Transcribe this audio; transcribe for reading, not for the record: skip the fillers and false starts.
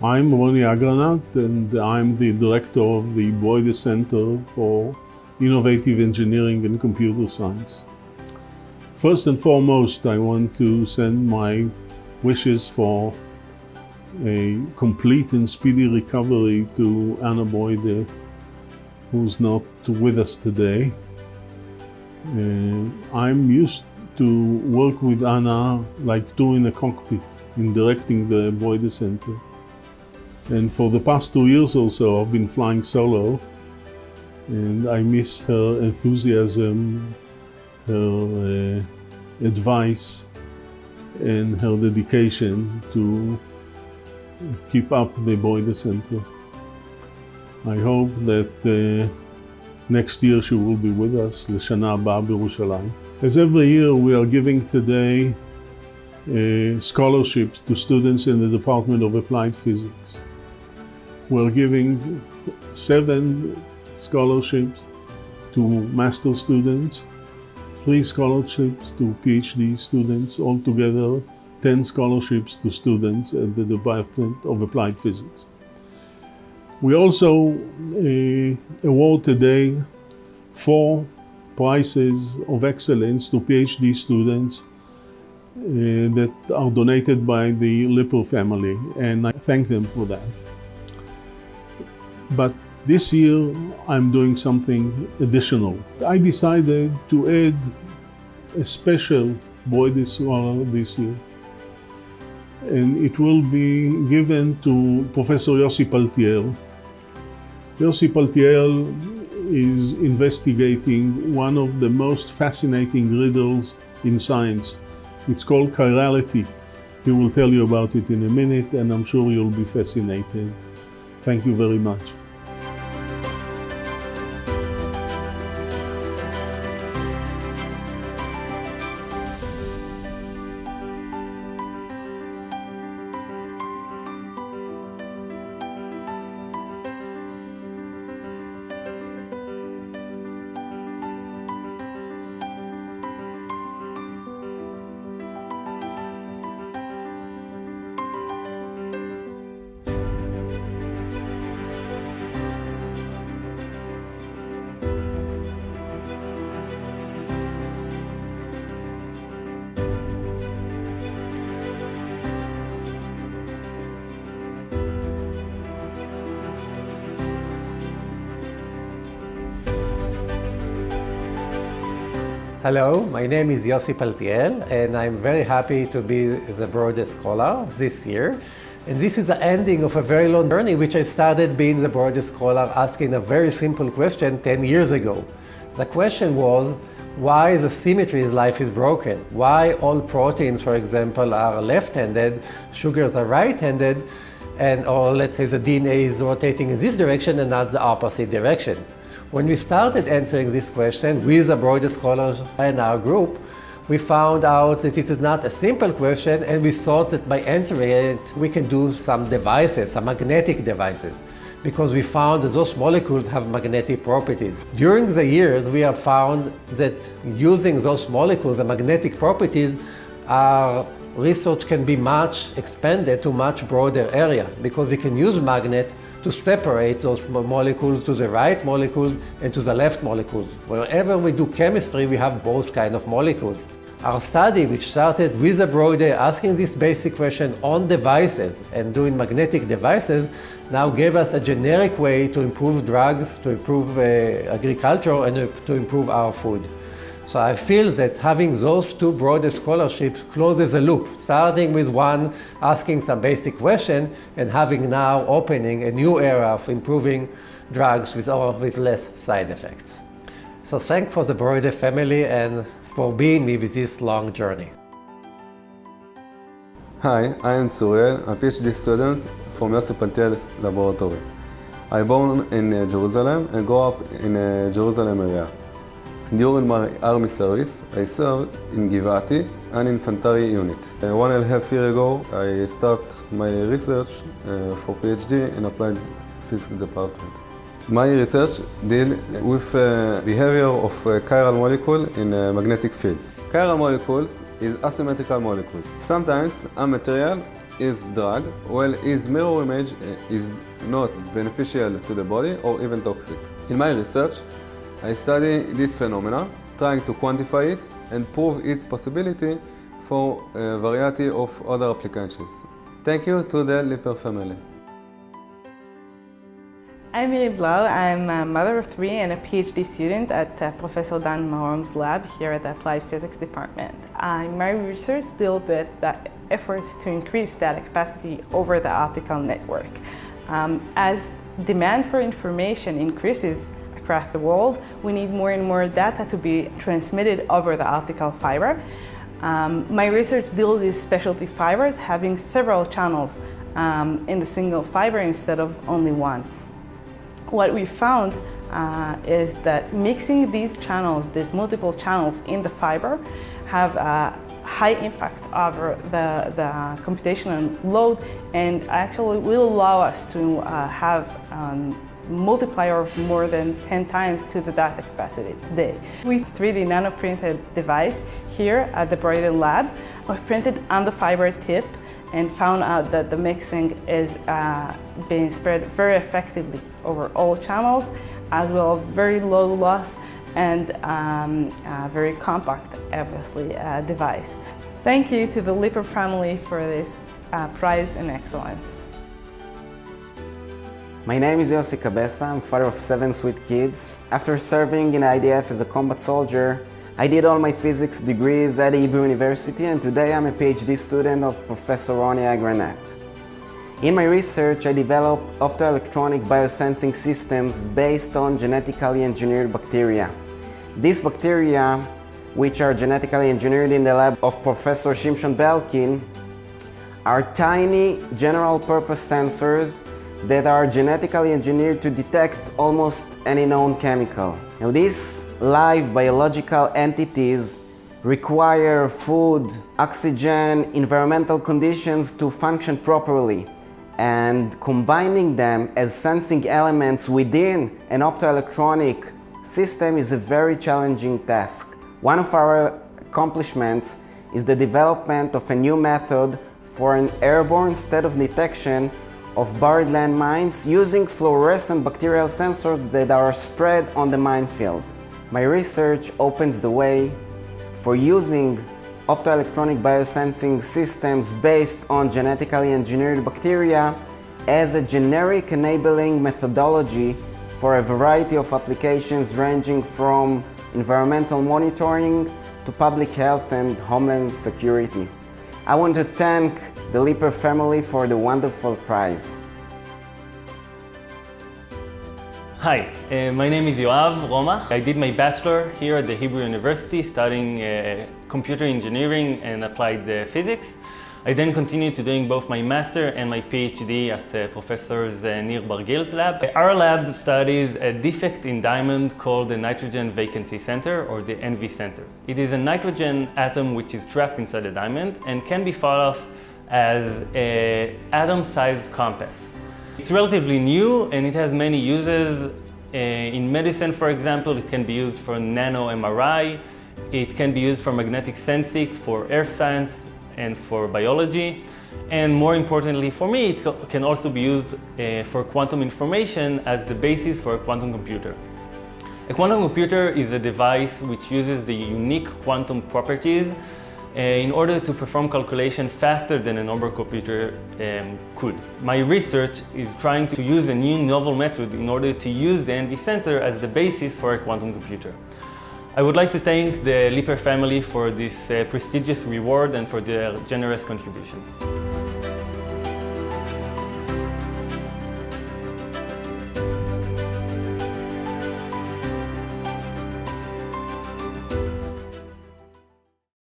I'm Ronnie Agranat, and I'm the director of the Brojde Center for Innovative Engineering and Computer Science. First and foremost, I want to send my wishes for a complete and speedy recovery to Anna Brojde, who's not with us today. I'm used to work with Anna like two in a cockpit in directing the Brojde Center. And for the past 2 years or so, I've been flying solo, and I miss her enthusiasm, her advice, and her dedication to keep up the Brojde Center. I hope that next year she will be with us, לשנה הבאה בירושלים. As every year, we are giving today scholarships to students in the Department of Applied Physics. We're giving 7 scholarships to master students, 3 scholarships to PhD students, altogether 10 scholarships to students at the Department of Applied Physics. We also award today 4 prizes of excellence to PhD students that are donated by the Lipper family, and I thank them for that. But this year, I'm doing something additional. I decided to add a special Brojde scholar this year. And it will be given to Professor Yossi Paltiel. Yossi Paltiel is investigating one of the most fascinating riddles in science. It's called chirality. He will tell you about it in a minute, and I'm sure you'll be fascinated. Thank you very much. Hello, my name is Yossi Paltiel, and I'm very happy to be the Brojde Scholar this year. And this is the ending of a very long journey, which I started being the Brojde Scholar asking a very simple question 10 years ago. The question was, why the symmetry in life is broken? Why all proteins, for example, are left-handed, sugars are right-handed, or let's say the DNA is rotating in this direction and not the opposite direction. When we started answering this question with the Brojde scholars in our group, we found out that it is not a simple question, and we thought that by answering it, we can do some devices, some magnetic devices, because we found that those molecules have magnetic properties. During the years, we have found that using those molecules, the magnetic properties, our research can be much expanded to much broader area, because we can use magnet to separate those molecules to the right molecules and to the left molecules. Wherever we do chemistry, we have both kind of molecules. Our study, which started with the Brojde asking this basic question on devices and doing magnetic devices, now gave us a generic way to improve drugs, to improve agriculture, and to improve our food. So I feel that having those 2 Brojde scholarships closes a loop, starting with one asking some basic question and having now opening a new era of improving drugs with less side effects. So thanks for the Brojde family and for being me with this long journey. Hi, I am Tsuriel, a PhD student from Yossi Paltiel's laboratory. I born in Jerusalem and grew up in Jerusalem area. During my army service, I served in Givati, an infantry unit. 1.5 years ago, I started my research for PhD in Applied Physics department. My research deals with behavior of chiral molecule in magnetic fields. Chiral molecules is asymmetrical molecule. Sometimes a material is drug, while his mirror image is not beneficial to the body or even toxic. In my research, I study this phenomena, trying to quantify it and prove its possibility for a variety of other applications. Thank you to the Lipper family. I'm Miri Blau. I'm a mother of three and a PhD student at Professor Dan Mahorm's lab here at the Applied Physics Department. My research deals with the efforts to increase data capacity over the optical network. As demand for information increases across the world, we need more and more data to be transmitted over the optical fiber. My research deals with specialty fibers having several channels in the single fiber instead of only one. What we found is that mixing these channels, these multiple channels in the fiber, have a high impact over the computational load and actually will allow us to have multiplier of more than 10 times to the data capacity today. We 3D nanoprinted device here at the Brojde lab. We printed on the fiber tip and found out that the mixing is being spread very effectively over all channels, as well as very low loss and very compact, obviously, device. Thank you to the Lipper family for this prize in excellence. My name is Yossi Cabeza. I'm father of 7 sweet kids. After serving in IDF as a combat soldier, I did all my physics degrees at Hebrew University, and today I'm a PhD student of Professor Ronnie Agranet. In my research, I developed optoelectronic biosensing systems based on genetically engineered bacteria. These bacteria, which are genetically engineered in the lab of Professor Shimshon Belkin, are tiny general-purpose sensors that are genetically engineered to detect almost any known chemical. Now, these live biological entities require food, oxygen, environmental conditions to function properly, and combining them as sensing elements within an optoelectronic system is a very challenging task. One of our accomplishments is the development of a new method for an airborne state of detection of buried landmines using fluorescent bacterial sensors that are spread on the minefield. My research opens the way for using optoelectronic biosensing systems based on genetically engineered bacteria as a generic enabling methodology for a variety of applications ranging from environmental monitoring to public health and homeland security. I want to thank the Lipper family for the wonderful prize. Hi, my name is Yoav Romach. I did my bachelor here at the Hebrew University studying computer engineering and applied physics. I then continued to doing both my master and my PhD at Professor Nir Bargil's lab. Our lab studies a defect in diamond called the nitrogen vacancy center, or the NV center. It is a nitrogen atom which is trapped inside the diamond and can be thought of as an atom-sized compass. It's relatively new and it has many uses. In medicine, for example, it can be used for nano MRI. It can be used for magnetic sensing, for earth science, and for biology. And more importantly for me, it can also be used for quantum information as the basis for a quantum computer. A quantum computer is a device which uses the unique quantum properties in order to perform calculation faster than a normal computer could. My research is trying to use a new novel method in order to use the NV center as the basis for a quantum computer. I would like to thank the Lipper family for this prestigious reward and for their generous contribution.